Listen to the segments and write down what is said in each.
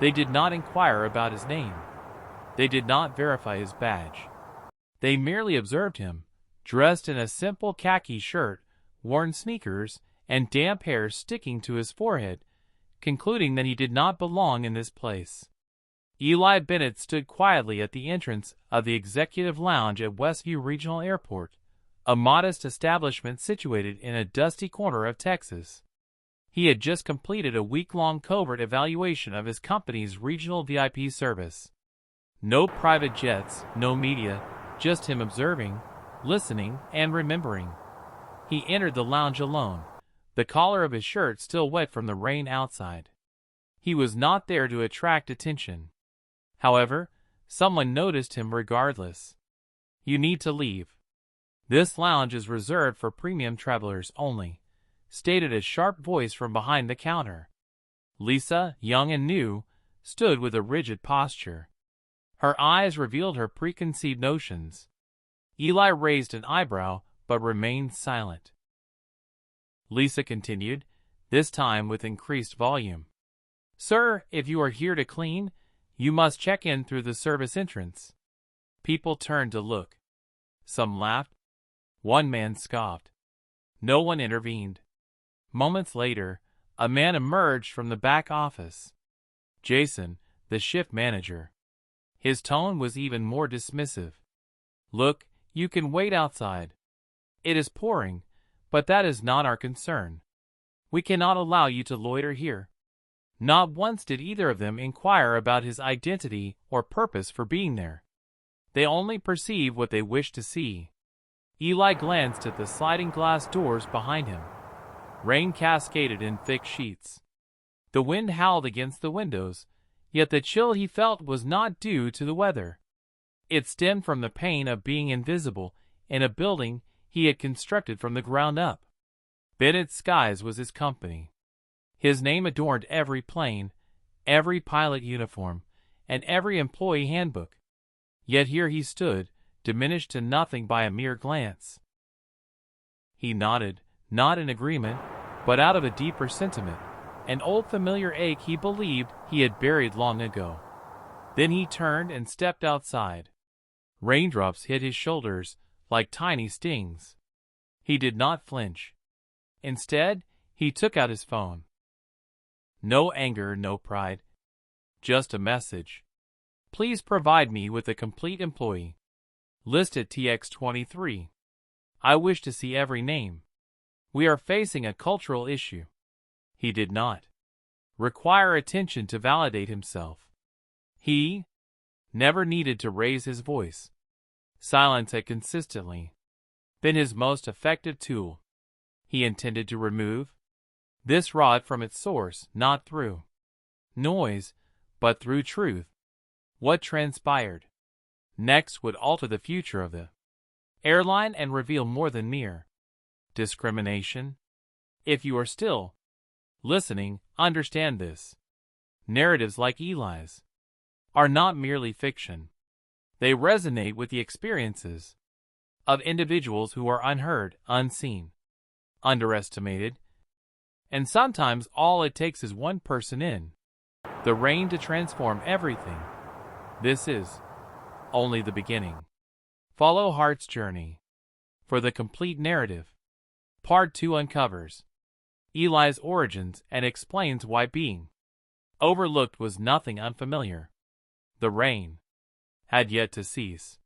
They did not inquire about his name. They did not verify his badge. They merely observed him, dressed in a simple khaki shirt, worn sneakers, and damp hair sticking to his forehead, concluding that he did not belong in this place. Eli Bennett stood quietly at the entrance of the executive lounge at Westview Regional Airport, a modest establishment situated in a dusty corner of Texas. He had just completed a week-long covert evaluation of his company's regional VIP service. No private jets, no media, just him observing, listening, and remembering. He entered the lounge alone, the collar of his shirt still wet from the rain outside. He was not there to attract attention. However, someone noticed him regardless. "You need to leave. This lounge is reserved for premium travelers only," stated a sharp voice from behind the counter. Lisa, young and new, stood with a rigid posture. Her eyes revealed her preconceived notions. Eli raised an eyebrow, but remained silent. Lisa continued, this time with increased volume. "Sir, if you are here to clean, you must check in through the service entrance." People turned to look. Some laughed. One man scoffed. No one intervened. Moments later, a man emerged from the back office. Jason, the shift manager. His tone was even more dismissive. "Look, you can wait outside. It is pouring, but that is not our concern. We cannot allow you to loiter here." Not once did either of them inquire about his identity or purpose for being there. They only perceived what they wished to see. Eli glanced at the sliding glass doors behind him. Rain cascaded in thick sheets. The wind howled against the windows, yet the chill he felt was not due to the weather. It stemmed from the pain of being invisible in a building he had constructed from the ground up. Bennett Skies was his company. His name adorned every plane, every pilot uniform, and every employee handbook. Yet here he stood, diminished to nothing by a mere glance. He nodded, not in agreement, but out of a deeper sentiment, an old familiar ache he believed he had buried long ago. Then he turned and stepped outside. Raindrops hit his shoulders like tiny stings. He did not flinch. Instead, he took out his phone. No anger, no pride. Just a message. "Please provide me with a complete employee. List at TX23. I wish to see every name. We are facing a cultural issue." He did not require attention to validate himself. He never needed to raise his voice. Silence had consistently been his most effective tool. He intended to remove this rod from its source, not through noise, but through truth. What transpired next would alter the future of the airline and reveal more than mere discrimination. If you are still listening, understand this. Narratives like Eli's are not merely fiction. They resonate with the experiences of individuals who are unheard, unseen, underestimated, and sometimes all it takes is one person in the rain to transform everything. This is only the beginning. Follow Heart's journey for the complete narrative. Part 2 uncovers Eli's origins and explains why being overlooked was nothing unfamiliar. The rain had yet to cease.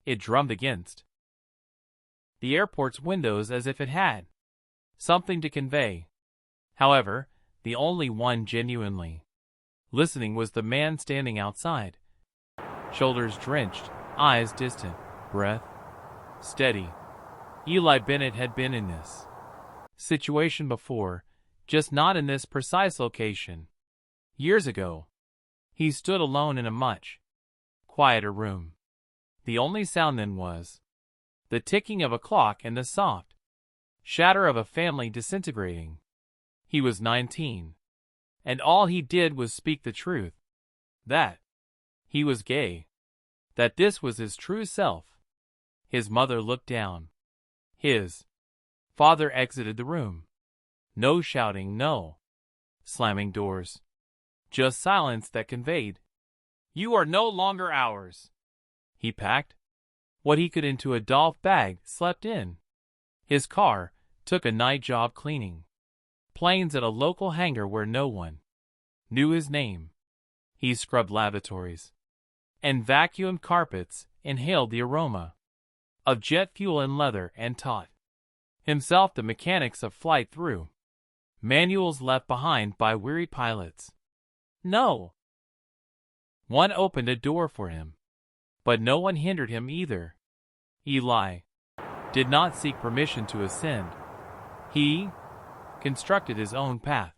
It drummed against the airport's windows as if it had something to convey. However, the only one genuinely listening was the man standing outside. Shoulders drenched, eyes distant, breath steady. Eli Bennett had been in this situation before, just not in this precise location. Years ago, he stood alone in a much quieter room. The only sound then was the ticking of a clock and the soft shatter of a family disintegrating. He was 19, and all he did was speak the truth. That he was gay. That this was his true self. His mother looked down. His father exited the room. No shouting, no slamming doors. just silence that conveyed, "You are no longer ours." He packed what he could into a Dolph bag, slept in his car, took a night job cleaning planes at a local hangar where no one knew his name. He scrubbed lavatories and vacuumed carpets, inhaled the aroma of jet fuel and leather, and taught himself the mechanics of flight through manuals left behind by weary pilots. No one opened a door for him, but no one hindered him either. Eli did not seek permission to ascend. He constructed his own path.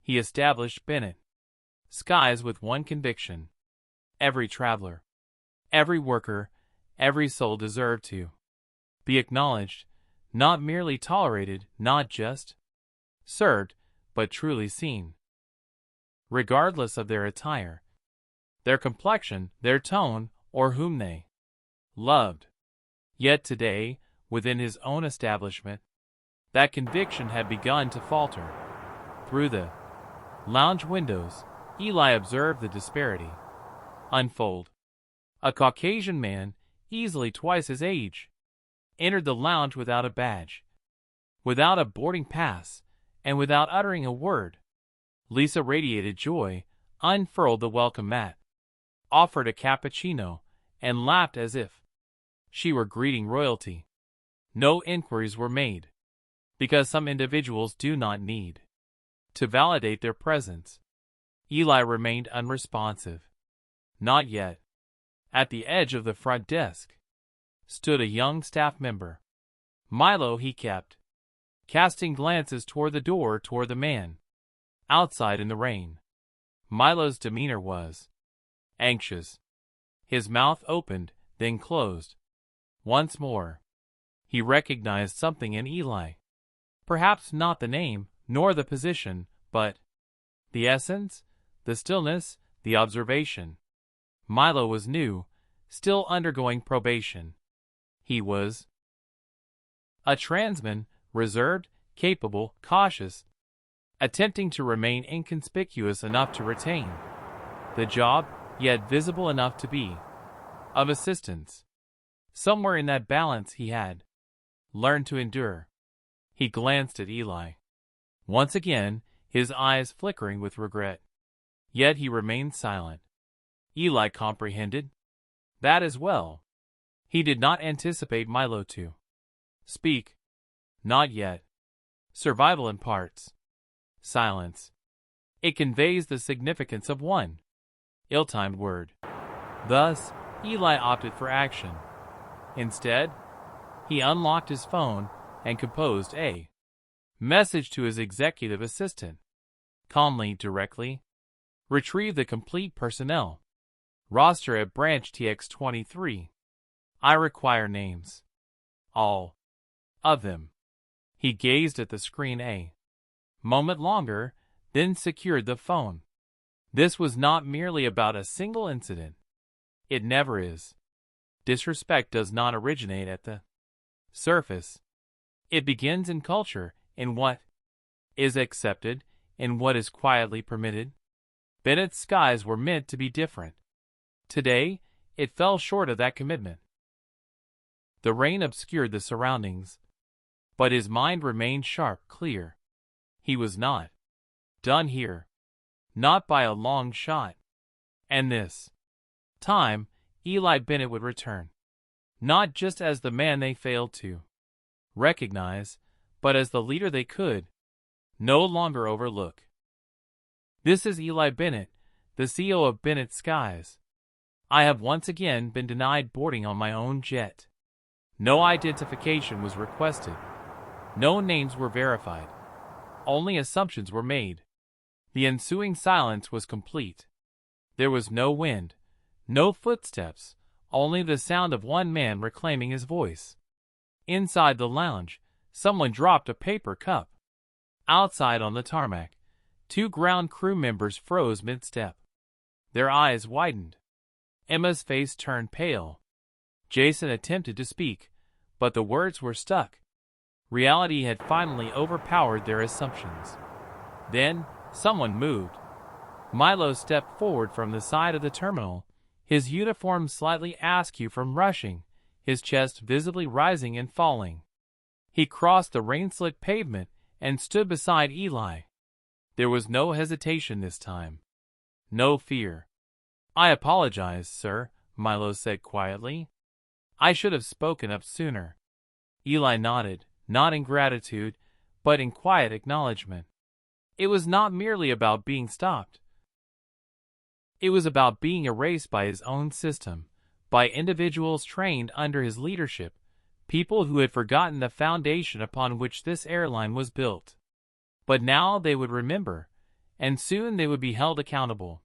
He established Bennett skies with one conviction: every traveler, every worker, every soul deserved to be acknowledged, not merely tolerated, not just served, but truly seen. Regardless of their attire, their complexion, their tone, or whom they loved. Yet today, within his own establishment, that conviction had begun to falter. Through the lounge windows, Eli observed the disparity unfold. A Caucasian man, easily twice his age, entered the lounge without a badge, without a boarding pass, and without uttering a word. Lisa radiated joy, unfurled the welcome mat, offered a cappuccino, and laughed as if she were greeting royalty. No inquiries were made, because some individuals do not need to validate their presence. Eli remained unresponsive. Not yet. At the edge of the front desk stood a young staff member. Milo, he kept casting glances toward the door, toward the man outside in the rain. Milo's demeanor was anxious. His mouth opened, then closed. Once more, he recognized something in Eli. Perhaps not the name, nor the position, but the essence, the stillness, the observation. Milo was new, still undergoing probation. He was a transman, reserved, capable, cautious, attempting to remain inconspicuous enough to retain the job, yet visible enough to be of assistance. Somewhere in that balance he had learned to endure. He glanced at Eli. Once again, his eyes flickering with regret. Yet he remained silent. Eli comprehended that as well. He did not anticipate Milo to speak. Not yet. Survival imparts silence. It conveys the significance of one ill-timed word. Thus, Eli opted for action. Instead, he unlocked his phone and composed a message to his executive assistant. Calmly, directly, retrieve the complete personnel roster at branch TX23. I require names. All of them. He gazed at the screen a moment longer, then secured the phone. This was not merely about a single incident. It never is. Disrespect does not originate at the surface. It begins in culture, in what is accepted, in what is quietly permitted. Bennett's skies were meant to be different. Today, it fell short of that commitment. The rain obscured the surroundings, but his mind remained sharp, clear. He was not done here. Not by a long shot. And this time, Eli Bennett would return. Not just as the man they failed to recognize, but as the leader they could no longer overlook. This is Eli Bennett, the CEO of Bennett Skies. I have once again been denied boarding on my own jet. No identification was requested. No names were verified. Only assumptions were made. The ensuing silence was complete. There was no wind, no footsteps, only the sound of one man reclaiming his voice. Inside the lounge, someone dropped a paper cup. Outside on the tarmac, 2 ground crew members froze mid-step. Their eyes widened. Emma's face turned pale. Jason attempted to speak, but the words were stuck. Reality had finally overpowered their assumptions. Then, someone moved. Milo stepped forward from the side of the terminal, his uniform slightly askew from rushing, his chest visibly rising and falling. He crossed the rain-slick pavement and stood beside Eli. There was no hesitation this time. No fear. "I apologize, sir," Milo said quietly. "I should have spoken up sooner." Eli nodded, not in gratitude, but in quiet acknowledgement. It was not merely about being stopped. It was about being erased by his own system, by individuals trained under his leadership, people who had forgotten the foundation upon which this airline was built. But now they would remember, and soon they would be held accountable.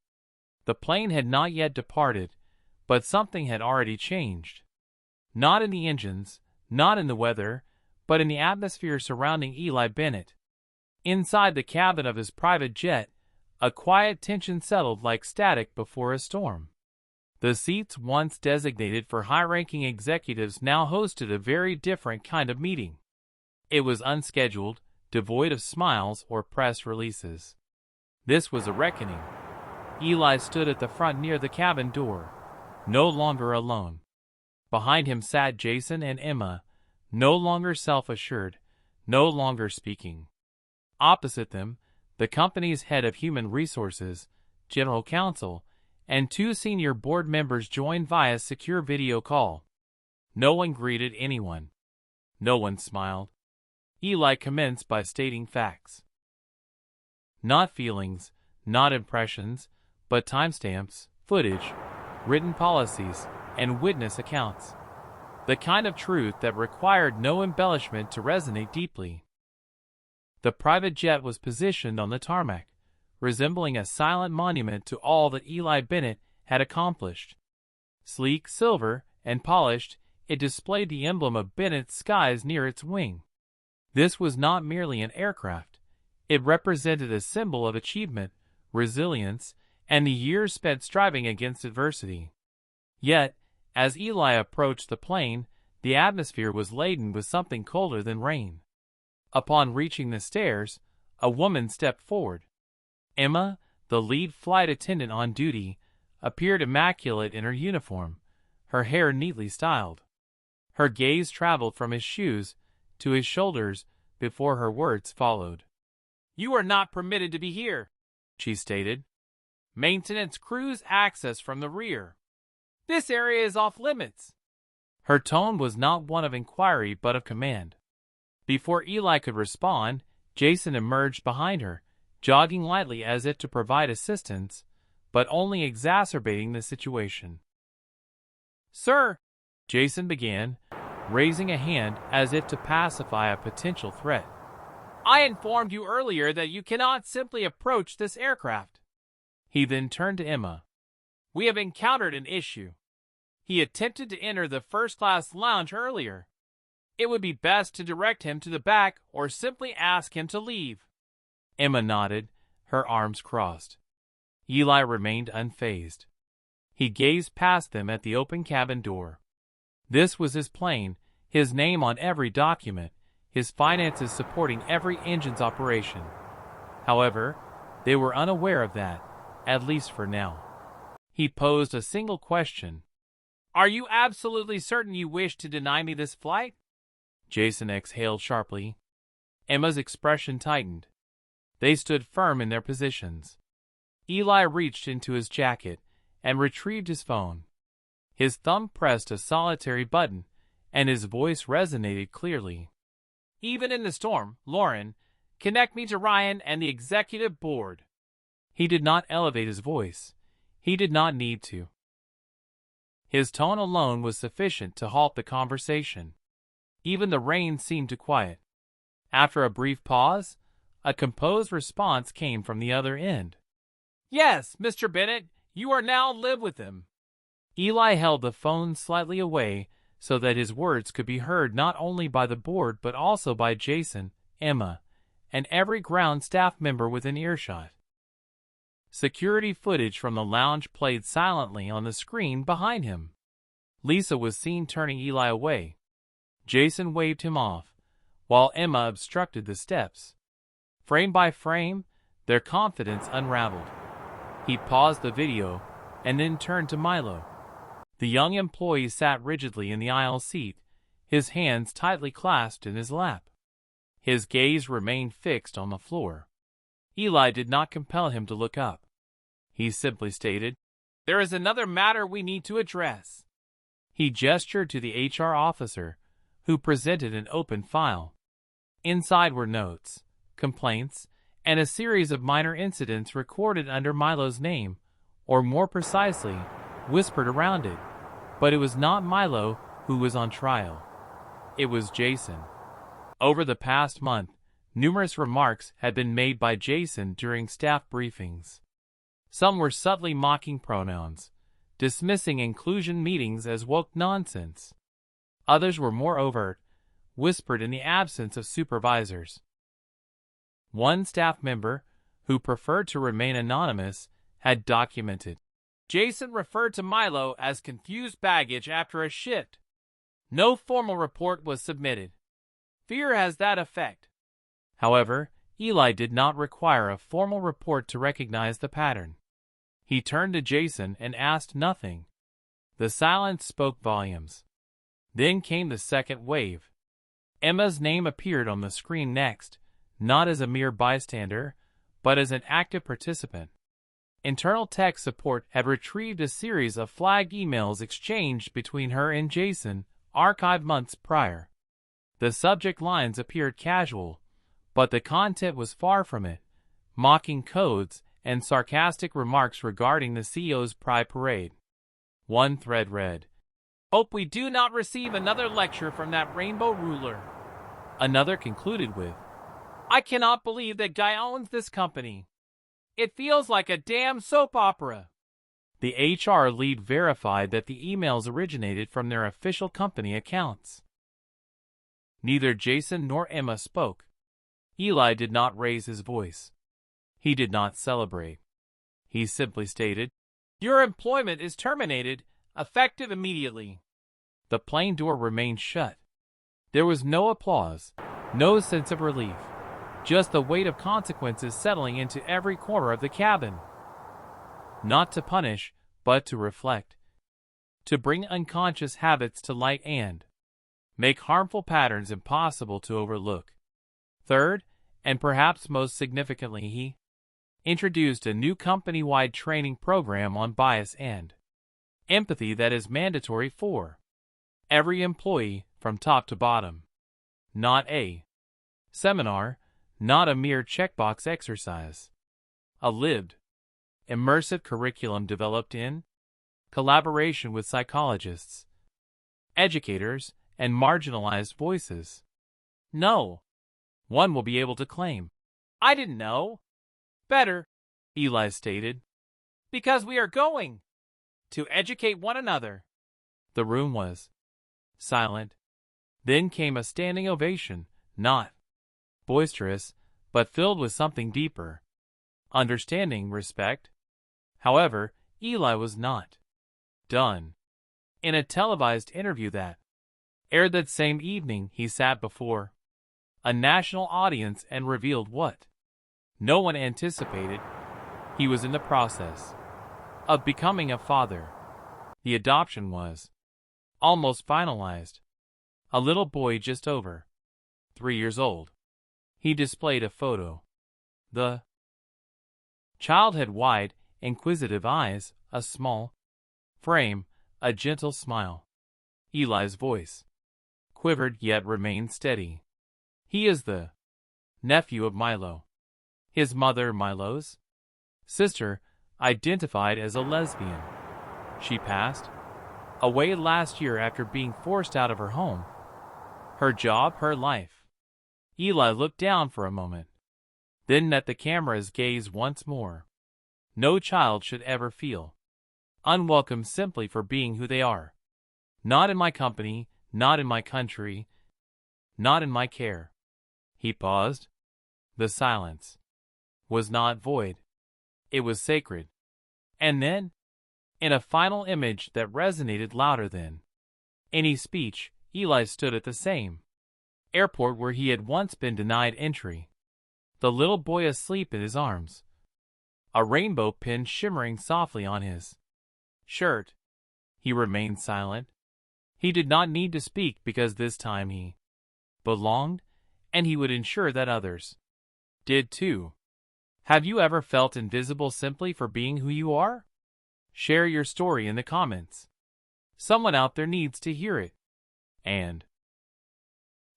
The plane had not yet departed, but something had already changed. Not in the engines, not in the weather, but in the atmosphere surrounding Eli Bennett. Inside the cabin of his private jet, a quiet tension settled like static before a storm. The seats once designated for high-ranking executives now hosted a very different kind of meeting. It was unscheduled, devoid of smiles or press releases. This was a reckoning. Eli stood at the front near the cabin door, no longer alone. Behind him sat Jason and Emma, no longer self-assured, no longer speaking. Opposite them, the company's head of human resources, general counsel, and 2 senior board members joined via secure video call. No one greeted anyone. No one smiled. Eli commenced by stating facts. Not feelings, not impressions, but timestamps, footage, written policies, and witness accounts. The kind of truth that required no embellishment to resonate deeply. The private jet was positioned on the tarmac, resembling a silent monument to all that Eli Bennett had accomplished. Sleek, silver, and polished, it displayed the emblem of Bennett's skies near its wing. This was not merely an aircraft. It represented a symbol of achievement, resilience, and the years spent striving against adversity. Yet, as Eli approached the plane, the atmosphere was laden with something colder than rain. Upon reaching the stairs, a woman stepped forward. Emma, the lead flight attendant on duty, appeared immaculate in her uniform, her hair neatly styled. Her gaze traveled from his shoes to his shoulders before her words followed. "You are not permitted to be here," she stated. "Maintenance crews access from the rear. This area is off limits." Her tone was not one of inquiry but of command. Before Eli could respond, Jason emerged behind her, jogging lightly as if to provide assistance, but only exacerbating the situation. "Sir," Jason began, raising a hand as if to pacify a potential threat. "I informed you earlier that you cannot simply approach this aircraft." He then turned to Emma. "We have encountered an issue. He attempted to enter the first-class lounge earlier. It would be best to direct him to the back or simply ask him to leave." Emma nodded, her arms crossed. Eli remained unfazed. He gazed past them at the open cabin door. This was his plane, his name on every document, his finances supporting every engine's operation. However, they were unaware of that, at least for now. He posed a single question. "Are you absolutely certain you wish to deny me this flight?" Jason exhaled sharply. Emma's expression tightened. They stood firm in their positions. Eli reached into his jacket and retrieved his phone. His thumb pressed a solitary button, and his voice resonated clearly. "Even in the storm, Lauren, connect me to Ryan and the executive board." He did not elevate his voice. He did not need to. His tone alone was sufficient to halt the conversation. Even the rain seemed to quiet. After a brief pause, a composed response came from the other end. "Yes, Mr. Bennett, you are now live with him." Eli held the phone slightly away so that his words could be heard not only by the board but also by Jason, Emma, and every ground staff member within earshot. Security footage from the lounge played silently on the screen behind him. Lisa was seen turning Eli away. Jason waved him off, while Emma obstructed the steps. Frame by frame, their confidence unraveled. He paused the video and then turned to Milo. The young employee sat rigidly in the aisle seat, his hands tightly clasped in his lap. His gaze remained fixed on the floor. Eli did not compel him to look up. He simply stated, "There is another matter we need to address." He gestured to the HR officer, who presented an open file. Inside were notes, complaints, and a series of minor incidents recorded under Milo's name, or more precisely, whispered around it. But it was not Milo who was on trial. It was Jason. Over the past month, numerous remarks had been made by Jason during staff briefings. Some were subtly mocking pronouns, dismissing inclusion meetings as woke nonsense. Others were more overt, whispered in the absence of supervisors. One staff member, who preferred to remain anonymous, had documented, "Jason referred to Milo as confused baggage after a shift. No formal report was submitted. Fear has that effect." However, Eli did not require a formal report to recognize the pattern. He turned to Jason and asked nothing. The silence spoke volumes. Then came the second wave. Emma's name appeared on the screen next, not as a mere bystander, but as an active participant. Internal tech support had retrieved a series of flagged emails exchanged between her and Jason, archived months prior. The subject lines appeared casual, but the content was far from it, mocking codes and sarcastic remarks regarding the CEO's Pride Parade. One thread read, "Hope we do not receive another lecture from that rainbow ruler." Another concluded with, "I cannot believe that guy owns this company. It feels like a damn soap opera." The HR lead verified that the emails originated from their official company accounts. Neither Jason nor Emma spoke. Eli did not raise his voice. He did not celebrate. He simply stated, "Your employment is terminated, effective immediately." The plane door remained shut. There was no applause, no sense of relief, just the weight of consequences settling into every corner of the cabin. Not to punish, but to reflect. To bring unconscious habits to light and make harmful patterns impossible to overlook. Third, and perhaps most significantly, he introduced a new company-wide training program on bias and empathy that is mandatory for every employee from top to bottom. Not a seminar, not a mere checkbox exercise. A lived, immersive curriculum developed in collaboration with psychologists, educators, and marginalized voices. No one will be able to claim, "I didn't know." Better, Eli stated, "because we are going to educate one another." The room was silent. Then came a standing ovation, not boisterous, but filled with something deeper. Understanding, respect. However, Eli was not done. In a televised interview that aired that same evening, he sat before a national audience and revealed what no one anticipated. He was in the process of becoming a father. The adoption was almost finalized. A little boy just over 3 years old. He displayed a photo. The child had wide, inquisitive eyes, a small frame, a gentle smile. Eli's voice quivered yet remained steady. "He is the nephew of Milo. His mother, Milo's sister, identified as a lesbian. She passed away last year after being forced out of her home. Her job, her life." Eli looked down for a moment, then met the camera's gaze once more. No child should ever feel unwelcome simply for being who they are. Not in my company, not in my country, not in my care. He paused. The silence was not void. It was sacred. And then, in a final image that resonated louder than any speech, Eli stood at the same airport where he had once been denied entry. The little boy asleep in his arms. a rainbow pin shimmering softly on his shirt. He remained silent. He did not need to speak because this time he belonged, and he would ensure that others did too. Have you ever felt invisible simply for being who you are? Share your story in the comments. Someone out there needs to hear it. And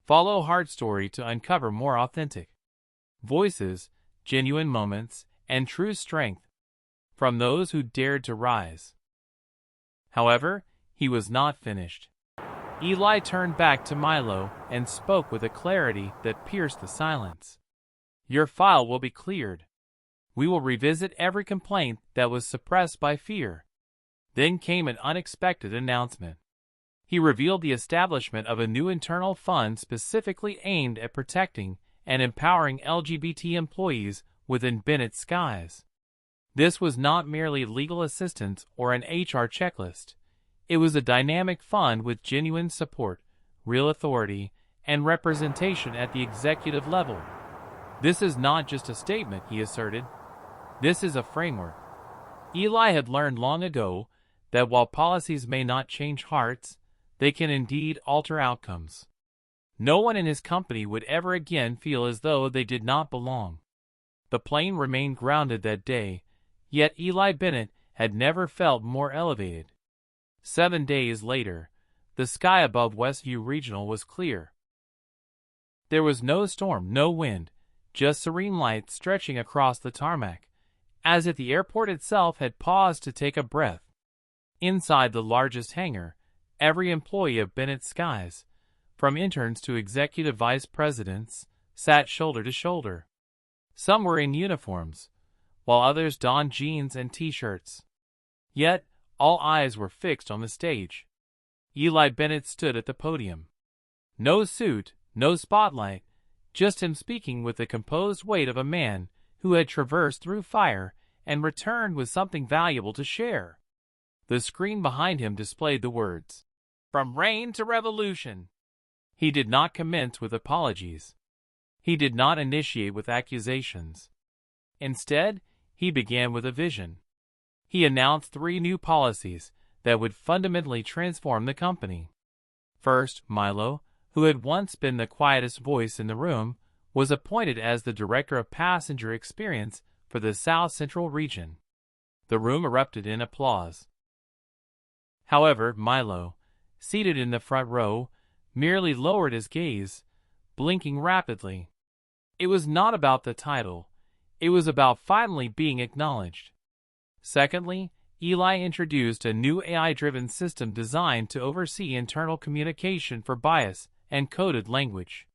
follow Heart Story to uncover more authentic voices, genuine moments, and true strength from those who dared to rise. However, he was not finished. Eli turned back to Milo and spoke with a clarity that pierced the silence. Your file will be cleared. We will revisit every complaint that was suppressed by fear. Then came an unexpected announcement. He revealed the establishment of a new internal fund specifically aimed at protecting and empowering LGBT employees within Bennett's skies. This was not merely legal assistance or an HR checklist. It was a dynamic fund with genuine support, real authority, and representation at the executive level. This is not just a statement, he asserted. This is a framework. Eli had learned long ago that while policies may not change hearts, they can indeed alter outcomes. No one in his company would ever again feel as though they did not belong. The plane remained grounded that day, yet Eli Bennett had never felt more elevated. 7 days later, the sky above Westview Regional was clear. There was no storm, no wind, just serene light stretching across the tarmac, as if the airport itself had paused to take a breath. Inside the largest hangar, every employee of Bennett's Skies, from interns to executive vice presidents, sat shoulder to shoulder. Some were in uniforms, while others donned jeans and t-shirts. Yet, all eyes were fixed on the stage. Eli Bennett stood at the podium. No suit, no spotlight, just him speaking with the composed weight of a man who had traversed through fire and returned with something valuable to share. The screen behind him displayed the words, "From Rain to Revolution." He did not commence with apologies. He did not initiate with accusations. Instead, he began with a vision. He announced 3 new policies that would fundamentally transform the company. First, Milo, who had once been the quietest voice in the room, was appointed as the Director of Passenger Experience for the South Central region. The room erupted in applause. However, Milo, seated in the front row, merely lowered his gaze, blinking rapidly. It was not about the title. It was about finally being acknowledged. Secondly, Eli introduced a new AI-driven system designed to oversee internal communication for bias and coded language.